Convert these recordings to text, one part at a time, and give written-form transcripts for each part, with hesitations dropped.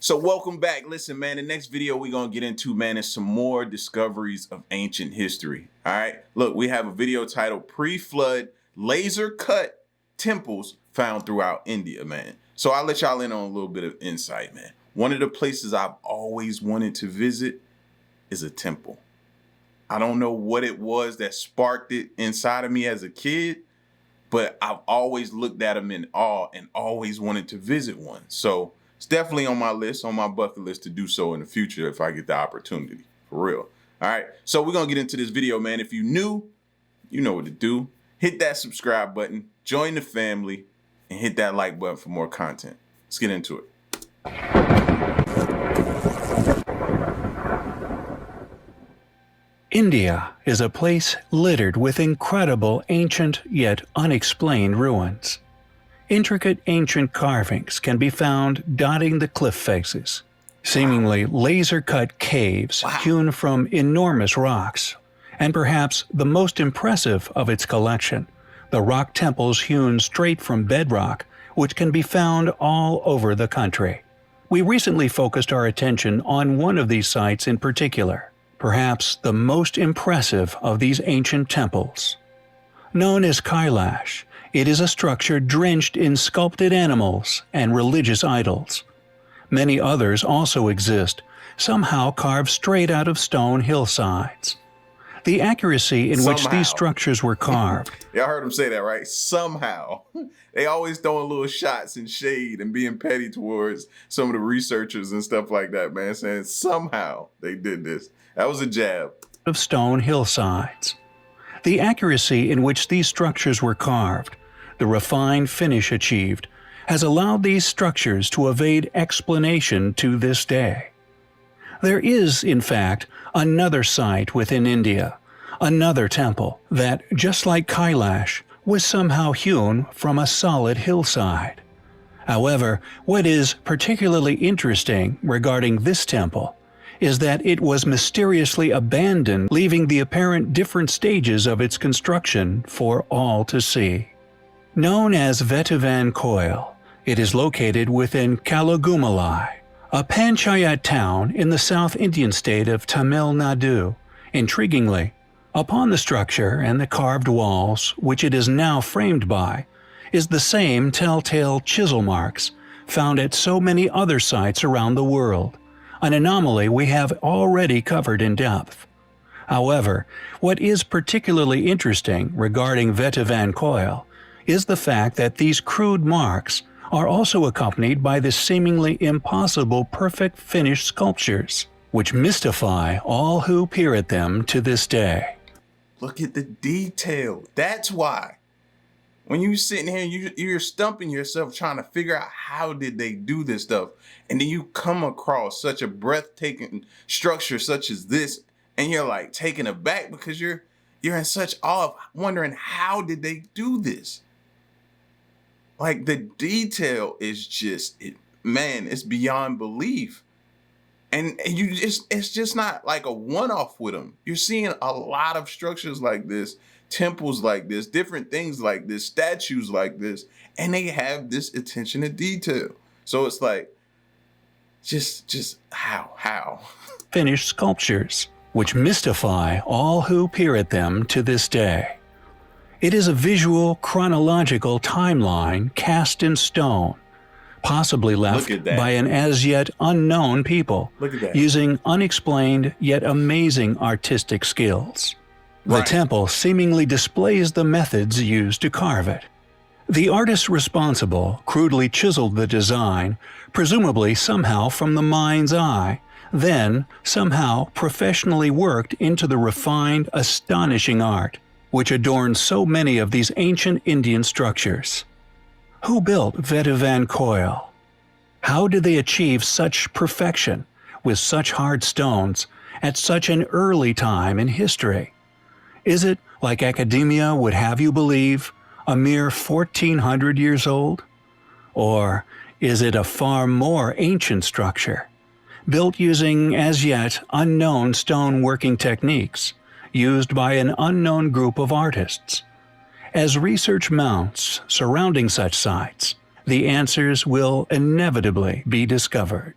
So welcome back. Listen, man, the next video we're going to get into, man, is some more discoveries of ancient history. All right. Look, we have a video titled Pre-Flood Laser Cut Temples Found Throughout India, man. So I'll let y'all in on a little bit of insight, man. One of the places I've always wanted to visit is a temple. I don't know what it was that sparked it inside of me as a kid, but I've always looked at them in awe and always wanted to visit one. So it's definitely on my list, on my bucket list to do so in the future if I get the opportunity, for real. All right, so we're gonna get into this video, man. If you're new, you know what to do. Hit that subscribe button, join the family, and hit that like button for more content. Let's get into it. India is a place littered with incredible ancient yet unexplained ruins. Intricate ancient carvings can be found dotting the cliff faces, seemingly laser-cut caves hewn from enormous rocks, and perhaps the most impressive of its collection, the rock temples hewn straight from bedrock, which can be found all over the country. We recently focused our attention on one of these sites in particular, perhaps the most impressive of these ancient temples. Known as Kailash, it is a structure drenched in sculpted animals and religious idols. Many others also exist, somehow carved straight out of stone hillsides. The accuracy in which these structures were carved. Y'all heard him say that, right? Somehow. They always throwing little shots and shade and being petty towards some of the researchers and stuff like that, man, saying somehow they did this. That was a jab. Of stone hillsides. The accuracy in which these structures were carved, the refined finish achieved, has allowed these structures to evade explanation to this day. There is, in fact, another site within India, another temple that, just like Kailash, was somehow hewn from a solid hillside. However, what is particularly interesting regarding this temple is that it was mysteriously abandoned, leaving the apparent different stages of its construction for all to see. Known as Vetivan Koil, it is located within Kalagumalai, a panchayat town in the South Indian state of Tamil Nadu. Intriguingly, upon the structure and the carved walls, which it is now framed by, is the same telltale chisel marks found at so many other sites around the world, an anomaly we have already covered in depth. However, what is particularly interesting regarding Vetivan Koil is the fact that these crude marks are also accompanied by the seemingly impossible perfect finished sculptures, which mystify all who peer at them to this day. Look at the detail. That's why. When you're sitting here, you're stumping yourself trying to figure out how did they do this stuff. And then you come across such a breathtaking structure such as this, and you're like taken aback because you're in such awe of wondering how did they do this? Like the detail is just, man, it's beyond belief. And it's just not like a one-off with them. You're seeing a lot of structures like this, temples like this, different things like this, statues like this, and they have this attention to detail. So it's like, just how? Finished sculptures, which mystify all who peer at them to this day. It is a visual, chronological timeline cast in stone, possibly left by an as-yet unknown people, using unexplained yet amazing artistic skills. The temple seemingly displays the methods used to carve it. The artist responsible crudely chiseled the design, presumably somehow from the mind's eye, then somehow professionally worked into the refined, astonishing art, which adorns so many of these ancient Indian structures. Who built Vetivan Koil? How did they achieve such perfection with such hard stones at such an early time in history? Is it, like academia would have you believe, a mere 1400 years old? Or is it a far more ancient structure, built using as yet unknown stone working techniques, used by an unknown group of artists? As research mounts surrounding such sites, the answers will inevitably be discovered.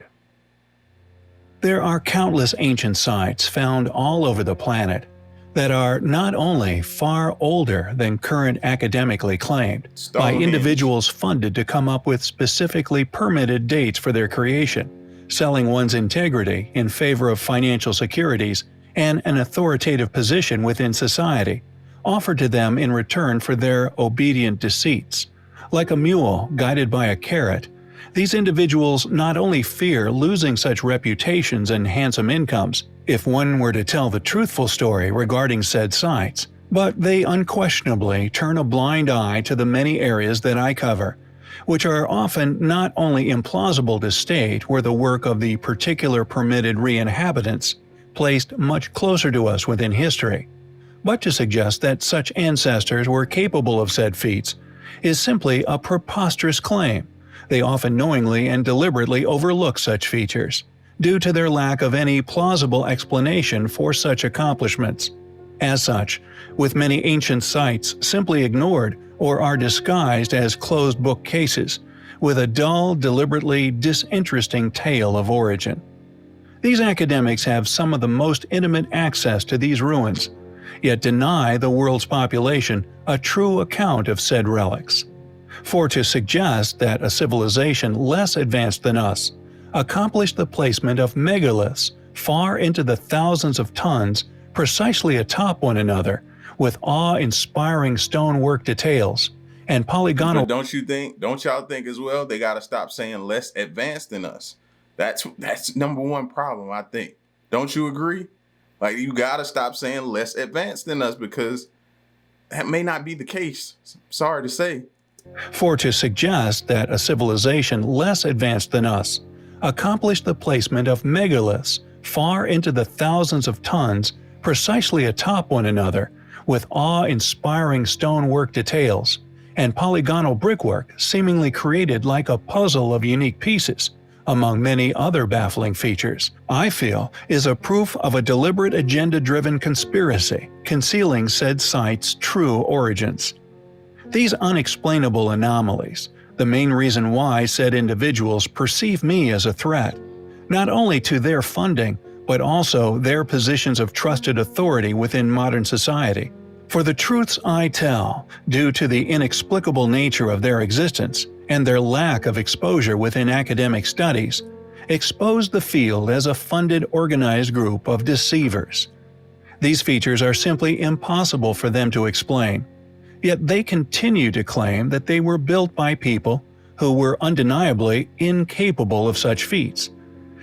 There are countless ancient sites found all over the planet that are not only far older than current academically claimed, by Stonehenge. individuals funded to come up with specifically permitted dates for their creation, selling one's integrity in favor of financial securities and an authoritative position within society, offered to them in return for their obedient deceits. Like a mule guided by a carrot, these individuals not only fear losing such reputations and handsome incomes, if one were to tell the truthful story regarding said sites, but they unquestionably turn a blind eye to the many areas that I cover, which are often not only implausible to state were the work of the particular permitted re-inhabitants, placed much closer to us within history, but to suggest that such ancestors were capable of said feats is simply a preposterous claim. They often knowingly and deliberately overlook such features, due to their lack of any plausible explanation for such accomplishments. As such, with many ancient sites simply ignored or are disguised as closed-book cases, with a dull, deliberately disinteresting tale of origin. These academics have some of the most intimate access to these ruins, yet deny the world's population a true account of said relics. For to suggest that a civilization less advanced than us accomplished the placement of megaliths far into the thousands of tons precisely atop one another with awe-inspiring stonework details and polygonal— But don't y'all think as well, they got to stop saying less advanced than us? That's number one problem, I think. Don't you agree? Like, you got to stop saying less advanced than us, because that may not be the case. Sorry to say. For to suggest that a civilization less advanced than us accomplished the placement of megaliths far into the thousands of tons precisely atop one another with awe-inspiring stonework details and polygonal brickwork seemingly created like a puzzle of unique pieces, among many other baffling features, I feel is a proof of a deliberate agenda-driven conspiracy concealing said site's true origins. These unexplainable anomalies, the main reason why said individuals perceive me as a threat, not only to their funding, but also their positions of trusted authority within modern society. For the truths I tell, due to the inexplicable nature of their existence and their lack of exposure within academic studies, expose the field as a funded, organized group of deceivers. These features are simply impossible for them to explain. Yet they continue to claim that they were built by people who were undeniably incapable of such feats.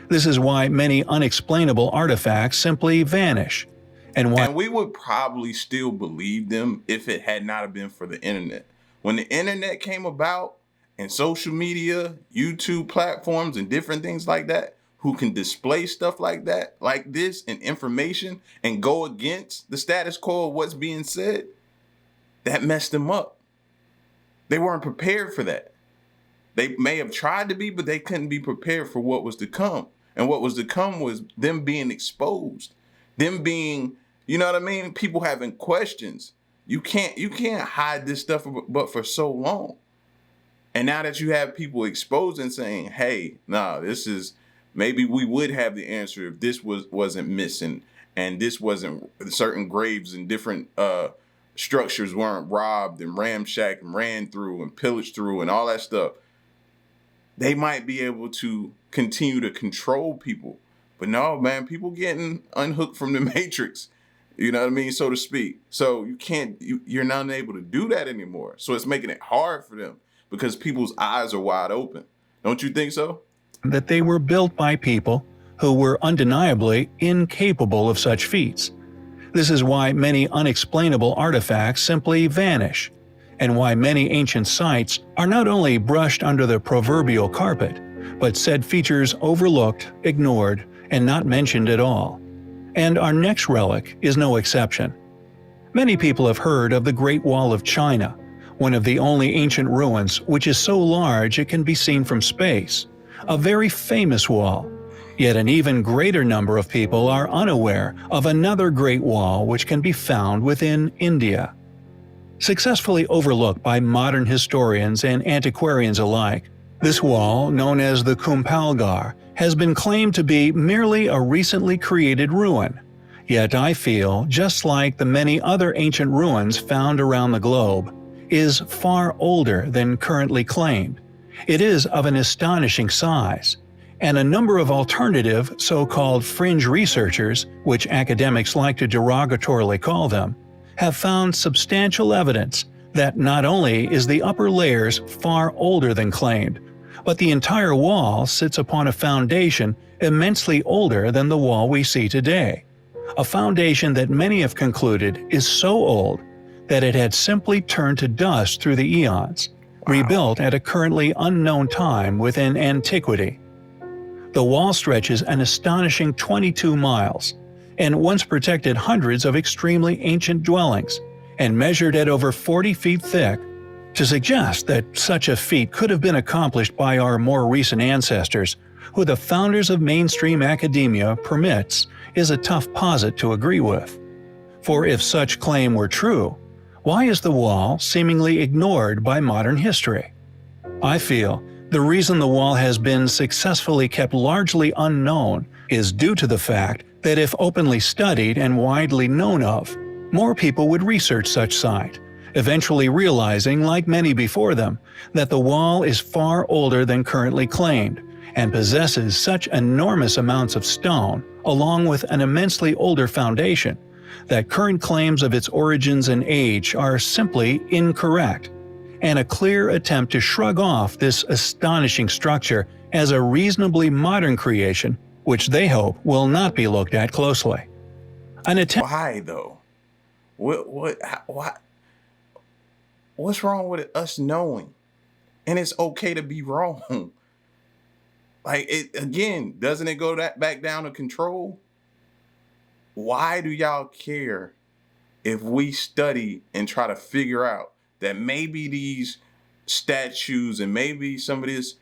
This is why many unexplainable artifacts simply vanish, and we would probably still believe them if it had not been for the internet. When the internet came about, and social media, YouTube platforms, and different things like that, who can display stuff like that, like this, and information, and go against the status quo of what's being said, that messed them up. They weren't prepared for that. They may have tried to be, but they couldn't be prepared for what was to come. And what was to come was them being exposed. Them being, you know what I mean? People having questions. You can't hide this stuff but for so long. And now that you have people exposing, saying, hey, this is, maybe we would have the answer if this wasn't missing, and this wasn't, certain graves and different structures weren't robbed and ramshacked and ran through and pillaged through and all that stuff. They might be able to continue to control people. But no, man, people getting unhooked from the matrix, you know what I mean, so to speak. So you're not able to do that anymore. So it's making it hard for them because people's eyes are wide open. Don't you think so? That they were built by people who were undeniably incapable of such feats. This is why many unexplainable artifacts simply vanish, and why many ancient sites are not only brushed under the proverbial carpet, but said features overlooked, ignored, and not mentioned at all. And our next relic is no exception. Many people have heard of the Great Wall of China, one of the only ancient ruins which is so large it can be seen from space. A very famous wall. Yet an even greater number of people are unaware of another Great Wall which can be found within India. Successfully overlooked by modern historians and antiquarians alike, this wall, known as the Kumbhalgarh, has been claimed to be merely a recently created ruin. Yet I feel, just like the many other ancient ruins found around the globe, is far older than currently claimed. It is of an astonishing size, and a number of alternative so-called fringe researchers, which academics like to derogatorily call them, have found substantial evidence that not only is the upper layers far older than claimed, but the entire wall sits upon a foundation immensely older than the wall we see today. A foundation that many have concluded is so old that it had simply turned to dust through the eons, rebuilt at a currently unknown time within antiquity. The wall stretches an astonishing 22 miles, and once protected hundreds of extremely ancient dwellings, and measured at over 40 feet thick. To suggest that such a feat could have been accomplished by our more recent ancestors, who the founders of mainstream academia permits, is a tough posit to agree with. For if such claim were true, why is the wall seemingly ignored by modern history? I feel the reason the wall has been successfully kept largely unknown is due to the fact that if openly studied and widely known of, more people would research such site, eventually realizing, like many before them, that the wall is far older than currently claimed, and possesses such enormous amounts of stone, along with an immensely older foundation, that current claims of its origins and age are simply incorrect, and a clear attempt to shrug off this astonishing structure as a reasonably modern creation, which they hope will not be looked at closely. Why though? What's wrong with us knowing? And it's okay to be wrong. Like, it again, doesn't it go back down to control? Why do y'all care if we study and try to figure out that maybe these statues and maybe some of this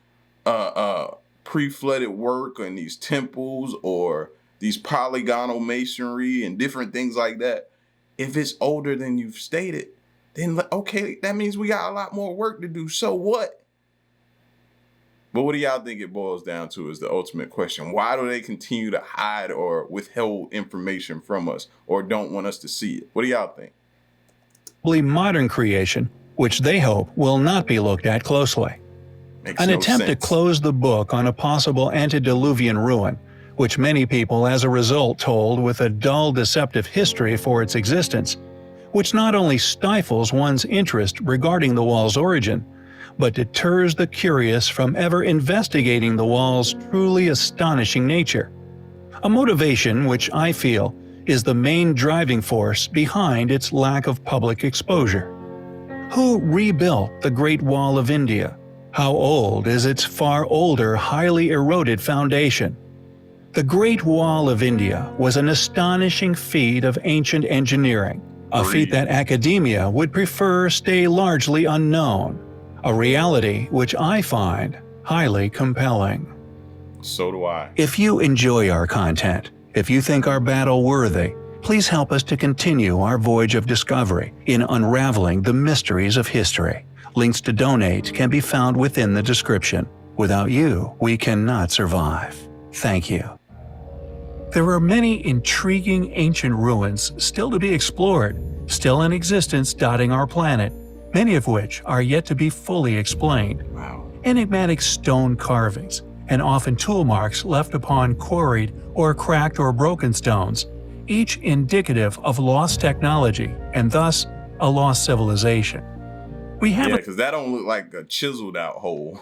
pre-flooded work and these temples or these polygonal masonry and different things like that, if it's older than you've stated, then okay, that means we got a lot more work to do. So what? But what do y'all think it boils down to is the ultimate question. Why do they continue to hide or withhold information from us or don't want us to see it? What do y'all think? Modern creation, which they hope will not be looked at closely. An attempt to close the book on a possible antediluvian ruin, which many people as a result told with a dull, deceptive history for its existence, which not only stifles one's interest regarding the wall's origin, but deters the curious from ever investigating the wall's truly astonishing nature. A motivation which I feel is the main driving force behind its lack of public exposure. Who rebuilt the Great Wall of India? How old is its far older, highly eroded foundation? The Great Wall of India was an astonishing feat of ancient engineering, a feat that academia would prefer stay largely unknown, a reality which I find highly compelling. So do I. If you enjoy our content, if you think our battle worthy, please help us to continue our voyage of discovery in unraveling the mysteries of history. Links to donate can be found within the description. Without you, we cannot survive. Thank you. There are many intriguing ancient ruins still to be explored, still in existence dotting our planet, many of which are yet to be fully explained. Wow. Enigmatic stone carvings, and often tool marks left upon quarried or cracked or broken stones, each indicative of lost technology and thus a lost civilization. Yeah, because that don't look like a chiseled out hole.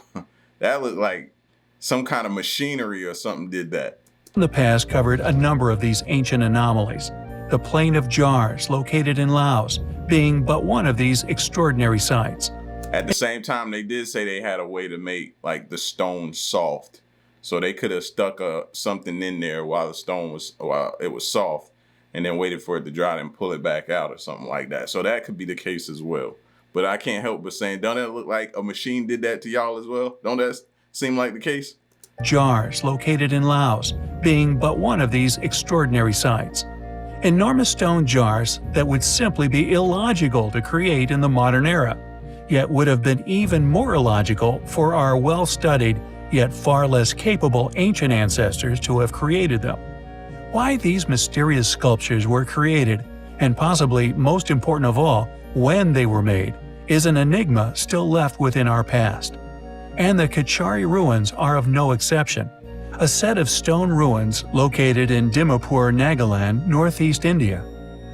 That looked like some kind of machinery or something did that. In the past covered a number of these ancient anomalies, the Plain of Jars located in Laos being but one of these extraordinary sites. At the same time, they did say they had a way to make like the stone soft. So they could have stuck something in there while it was soft and then waited for it to dry and pull it back out or something like that. So that could be the case as well. But I can't help but saying, don't it look like a machine did that to y'all as well? Don't that seem like the case? Jars located in Laos being but one of these extraordinary sites. Enormous stone jars that would simply be illogical to create in the modern era, yet would have been even more illogical for our well-studied yet far less capable ancient ancestors to have created them. Why these mysterious sculptures were created, and possibly most important of all, when they were made, is an enigma still left within our past. And the Kachari ruins are of no exception, a set of stone ruins located in Dimapur, Nagaland, northeast India.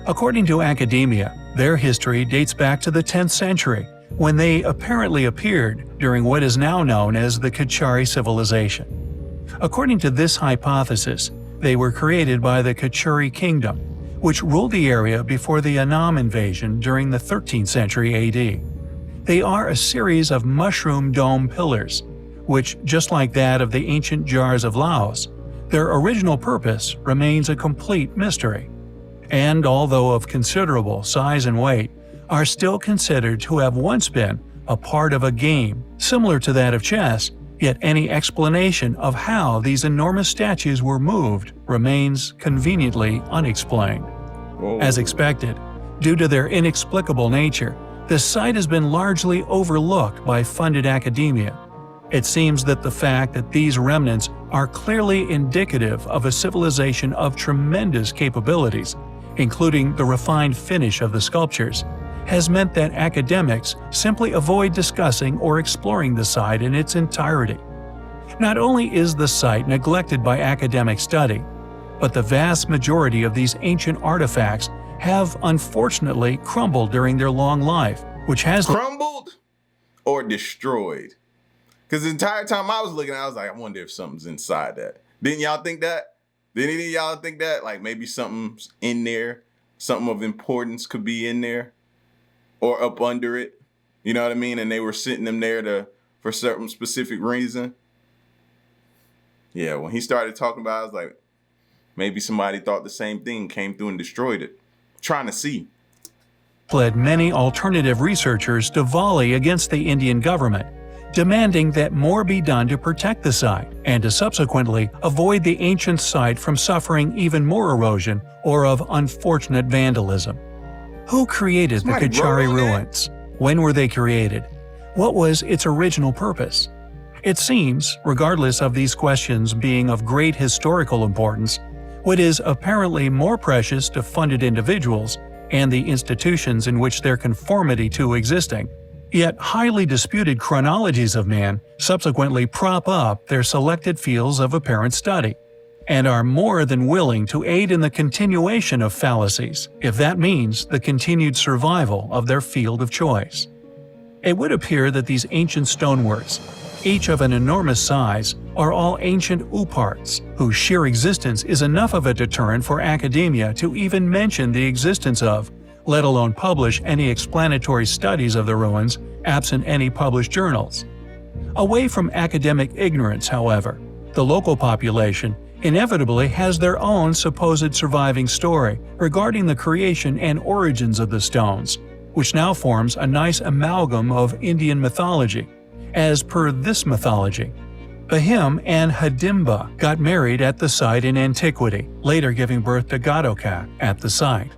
According to academia, their history dates back to the 10th century, when they apparently appeared during what is now known as the Kachari civilization. According to this hypothesis, they were created by the Kachuri kingdom, which ruled the area before the Annam invasion during the 13th century AD. They are a series of mushroom dome pillars, which, just like that of the ancient jars of Laos, their original purpose remains a complete mystery. And although of considerable size and weight, are still considered to have once been a part of a game similar to that of chess, yet any explanation of how these enormous statues were moved remains conveniently unexplained. Whoa. As expected, due to their inexplicable nature, the site has been largely overlooked by funded academia. It seems that the fact that these remnants are clearly indicative of a civilization of tremendous capabilities, including the refined finish of the sculptures, has meant that academics simply avoid discussing or exploring the site in its entirety. Not only is the site neglected by academic study, but the vast majority of these ancient artifacts have unfortunately crumbled during their long life, which has crumbled or destroyed. Because the entire time I was looking, I was like, I wonder if something's inside that. Didn't y'all think that? Did any of y'all think that? Like maybe something's in there, something of importance could be in there or up under it. You know what I mean? And they were sitting them there for certain specific reason. Yeah, when he started talking about it, I was like, maybe somebody thought the same thing, came through and destroyed it. Trying to see. led many alternative researchers to volley against the Indian government, demanding that more be done to protect the site and to subsequently avoid the ancient site from suffering even more erosion or of unfortunate vandalism. Who created the Somebody Kachari wrote on that? ruins? When were they created? What was its original purpose? It seems, regardless of these questions being of great historical importance, what is apparently more precious to funded individuals and the institutions in which their conformity to existing, yet highly disputed chronologies of man subsequently prop up their selected fields of apparent study, and are more than willing to aid in the continuation of fallacies, if that means the continued survival of their field of choice. It would appear that these ancient stoneworks, each of an enormous size, are all ancient uparts, whose sheer existence is enough of a deterrent for academia to even mention the existence of, let alone publish any explanatory studies of the ruins, absent any published journals. Away from academic ignorance, however, the local population inevitably has their own supposed surviving story regarding the creation and origins of the stones, which now forms a nice amalgam of Indian mythology. As per this mythology, Bahim and Hidimba got married at the site in antiquity, later giving birth to Gadokak at the site.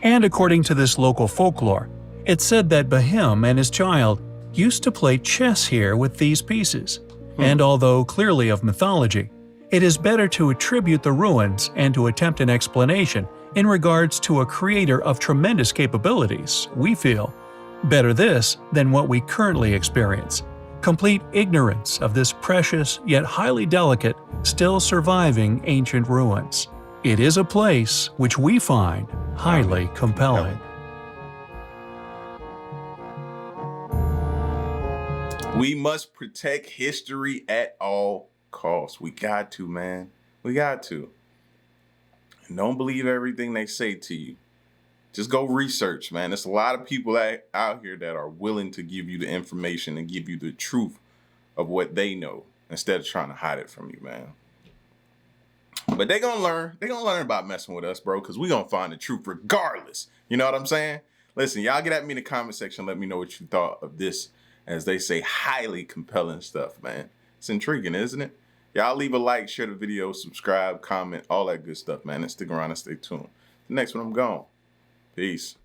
And according to this local folklore, it's said that Bahim and his child used to play chess here with these pieces. And although clearly of mythology, it is better to attribute the ruins and to attempt an explanation in regards to a creator of tremendous capabilities, we feel. Better this than what we currently experience. Complete ignorance of this precious yet highly delicate, still surviving ancient ruins. It is a place which we find highly compelling. We must protect history at all costs. We got to, man. We got to. And don't believe everything they say to you. Just go research, man. There's a lot of people out here that are willing to give you the information and give you the truth of what they know instead of trying to hide it from you, man. But they're going to learn. They're going to learn about messing with us, bro, because we're going to find the truth regardless. You know what I'm saying? Listen, y'all get at me in the comment section. Let me know what you thought of this, as they say, highly compelling stuff, man. It's intriguing, isn't it? Y'all leave a like, share the video, subscribe, comment, all that good stuff, man. And stick around and stay tuned. The next one, I'm gone. Peace.